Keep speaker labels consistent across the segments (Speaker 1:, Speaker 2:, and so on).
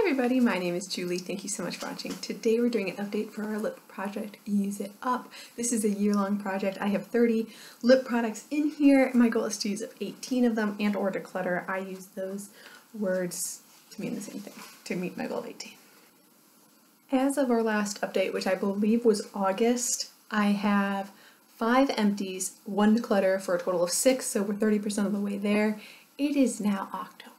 Speaker 1: everybody, my name is Julie. Thank you so much for watching. Today we're doing an update for our lip project, Use It Up. This is a year-long project. I have 30 lip products in here. My goal is to use up 18 of them and or declutter. I use those words to mean the same thing, to meet my goal of 18. As of our last update, which I believe was August, I have 5 empties, 1 declutter for a total of 6, so we're 30% of the way there. It is now October.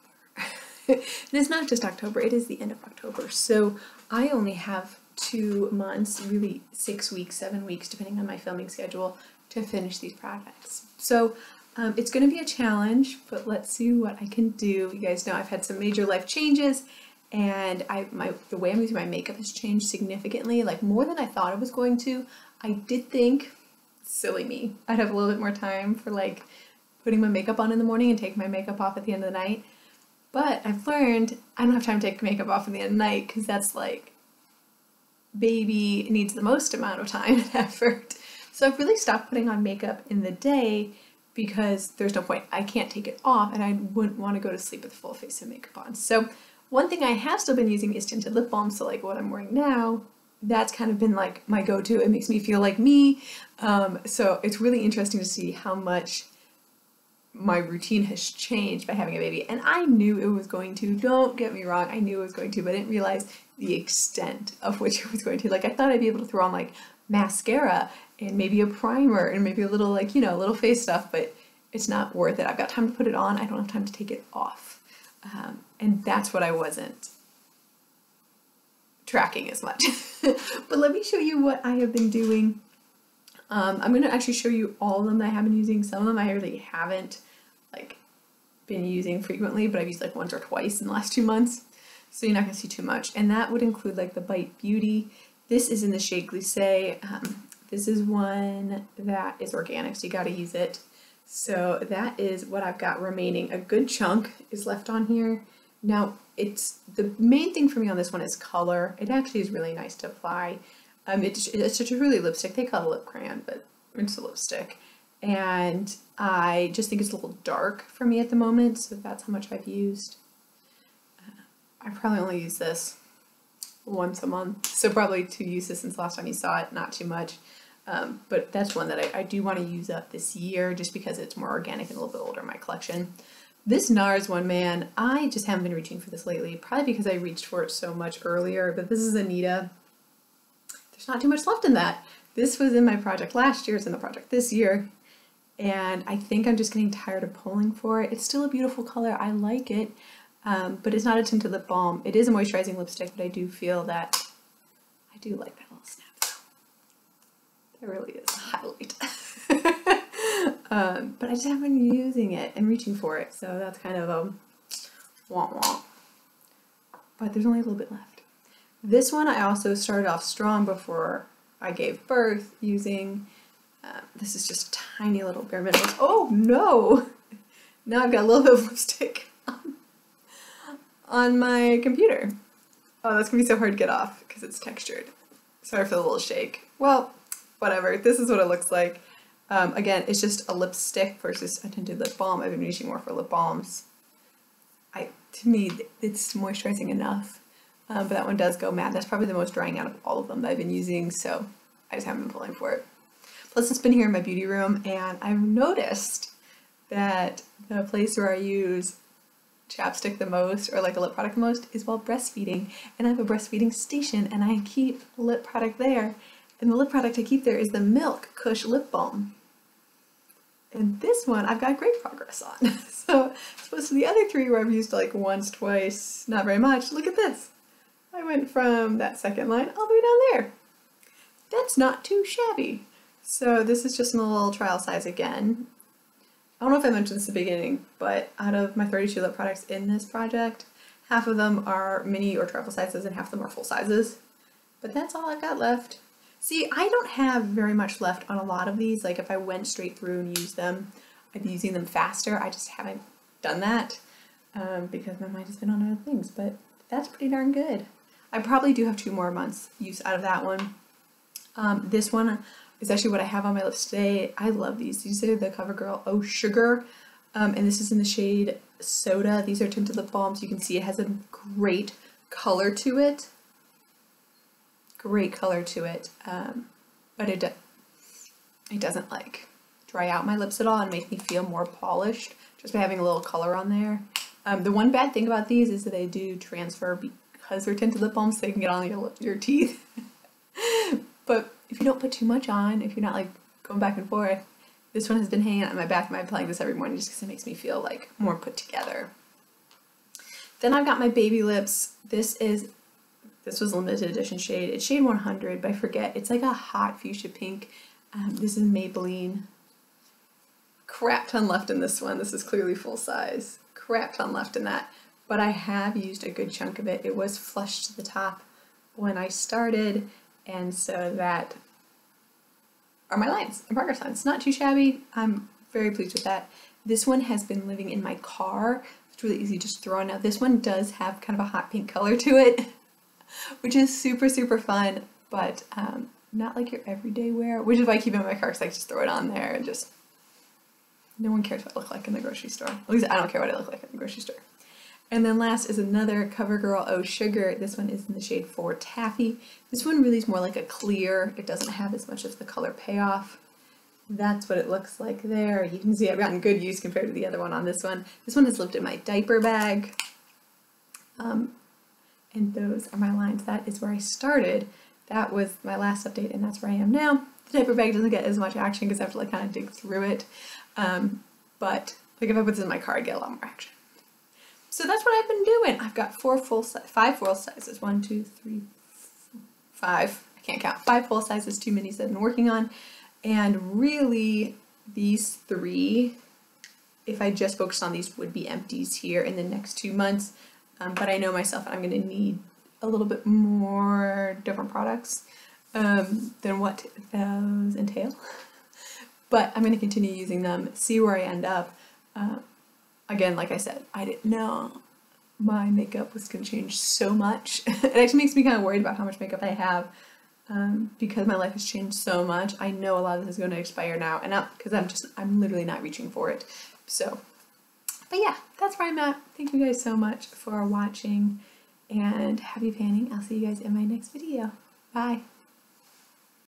Speaker 1: It is not just October, it is the end of October. So I only have 2 months, really 6 weeks, 7 weeks, depending on my filming schedule, to finish these projects. So it's going to be a challenge, but let's see what I can do. You guys know I've had some major life changes, and the way I'm using my makeup has changed significantly, like more than I thought it was going to. I did think, silly me, I'd have a little bit more time for like putting my makeup on in the morning and taking my makeup off at the end of the night. But I've learned I don't have time to take makeup off at the end of the night because that's like, baby needs the most amount of time and effort. So I've really stopped putting on makeup in the day because there's no point. I can't take it off and I wouldn't want to go to sleep with a full face of makeup on. So one thing I have still been using is tinted lip balm. So like what I'm wearing now, that's kind of been like my go-to. It makes me feel like me. So it's really interesting to see how much my routine has changed by having a baby, and I knew it was going to, don't get me wrong, I knew it was going to, but I didn't realize the extent of which it was going to. Like I thought I'd be able to throw on like mascara and maybe a primer and maybe a little like, you know, little face stuff, but it's not worth it. I've got time to put it on, I don't have time to take it off. And that's what I wasn't tracking as much. But let me show you what I have been doing. I'm going to actually show you all of them that I have been using. Some of them I really haven't like been using frequently, but I've used like once or twice in the last 2 months. So you're not going to see too much. And that would include like the Bite Beauty. This is in the shade Glissé. This is one that is organic, so you got to use it. So that is what I've got remaining. A good chunk is left on here. Now, it's the main thing for me on this one is color. It actually is really nice to apply. It's such a really lipstick. They call it a lip crayon, but it's a lipstick. And I just think it's a little dark for me at the moment, so that's how much I've used. I probably only use this once a month, so probably 2 uses since last time you saw it, not too much. But that's one that I do want to use up this year just because it's more organic and a little bit older in my collection. This NARS one, man, I just haven't been reaching for this lately, probably because I reached for it so much earlier, but this is Anita. There's not too much left in that. This was in my project last year, it's in the project this year, and I think I'm just getting tired of pulling for it. It's still a beautiful color, I like it, but it's not a tinted lip balm. It is a moisturizing lipstick, but I do feel that, I do like that little snap. That really is a highlight. But I just haven't been using it and reaching for it, so that's kind of a womp womp. But there's only a little bit left. This one I also started off strong before I gave birth using, this is just a tiny little Bare Minerals. Oh no! Now I've got a little bit of lipstick on my computer. Oh, that's gonna be so hard to get off because it's textured. Sorry for the little shake. Well, whatever, this is what it looks like. Again, it's just a lipstick versus a tinted lip balm. I've been reaching more for lip balms. To me, it's moisturizing enough. But that one does go matte. That's probably the most drying out of all of them that I've been using, so I just haven't been pulling for it. Plus it's been here in my beauty room, and I've noticed that the place where I use chapstick the most, or like a lip product the most, is while breastfeeding. And I have a breastfeeding station, and I keep lip product there. And the lip product I keep there is the Milk Kush Lip Balm. And this one I've got great progress on. So as opposed to the other 3 where I've used like once, twice, not very much, look at this. I went from that second line all the way down there. That's not too shabby. So this is just in a little trial size again. I don't know if I mentioned this at the beginning, but out of my 32 lip products in this project, half of them are mini or travel sizes and half of them are full sizes. But that's all I've got left. See, I don't have very much left on a lot of these. Like if I went straight through and used them, I'd be using them faster. I just haven't done that because my mind has been on other things, but that's pretty darn good. I probably do have 2 more months use out of that one. This one is actually what I have on my lips today. I love these. These are the CoverGirl Oh Sugar, and this is in the shade Soda. These are tinted lip balms. You can see it has a great color to it. Great color to it, but it doesn't like dry out my lips at all and make me feel more polished just by having a little color on there. The one bad thing about these is that they do transfer because they're tinted lip balms, so they can get on your teeth. But if you don't put too much on, if you're not like going back and forth, this one has been hanging on my back. I'm applying this every morning just because it makes me feel like more put together. Then I've got my baby lips. This was a limited edition shade. It's shade 100, but I forget. It's like a hot fuchsia pink. This is Maybelline. Crap ton left in this one. This is clearly full size. Crap ton left in that. But I have used a good chunk of it. It was flush to the top when I started, and so that are my lines and progress lines. Not too shabby. I'm very pleased with that. This one has been living in my car. It's really easy to just throw on. Now this one does have kind of a hot pink color to it, which is super, super fun, but not like your everyday wear, which is why I keep it in my car, because I just throw it on there and just, no one cares what I look like in the grocery store. At least I don't care what I look like in the grocery store. And then last is another CoverGirl Oh Sugar. This one is in the shade 4 Taffy. This one really is more like a clear. It doesn't have as much of the color payoff. That's what it looks like there. You can see I've gotten good use compared to the other one on this one. This one has lived in my diaper bag. And those are my lines. That is where I started. That was my last update, and that's where I am now. The diaper bag doesn't get as much action because I have to like kind of dig through it. But like if I put this in my car, I'd get a lot more action. So that's what I've been doing. I've got 5 full sizes. 1, 2, 3, 5. I can't count. 5 full sizes, 2 minis that I've been working on. And really, these 3, if I just focused on these, would be empties here in the next 2 months. But I know myself and I'm going to need a little bit more different products than what those entail. But I'm going to continue using them, see where I end up. Again, like I said, I didn't know my makeup was going to change so much. It actually makes me kind of worried about how much makeup I have because my life has changed so much. I know a lot of this is going to expire now, and not because I'm literally not reaching for it. So, but yeah, that's where I'm at. Thank you guys so much for watching, and happy panning. I'll see you guys in my next video. Bye.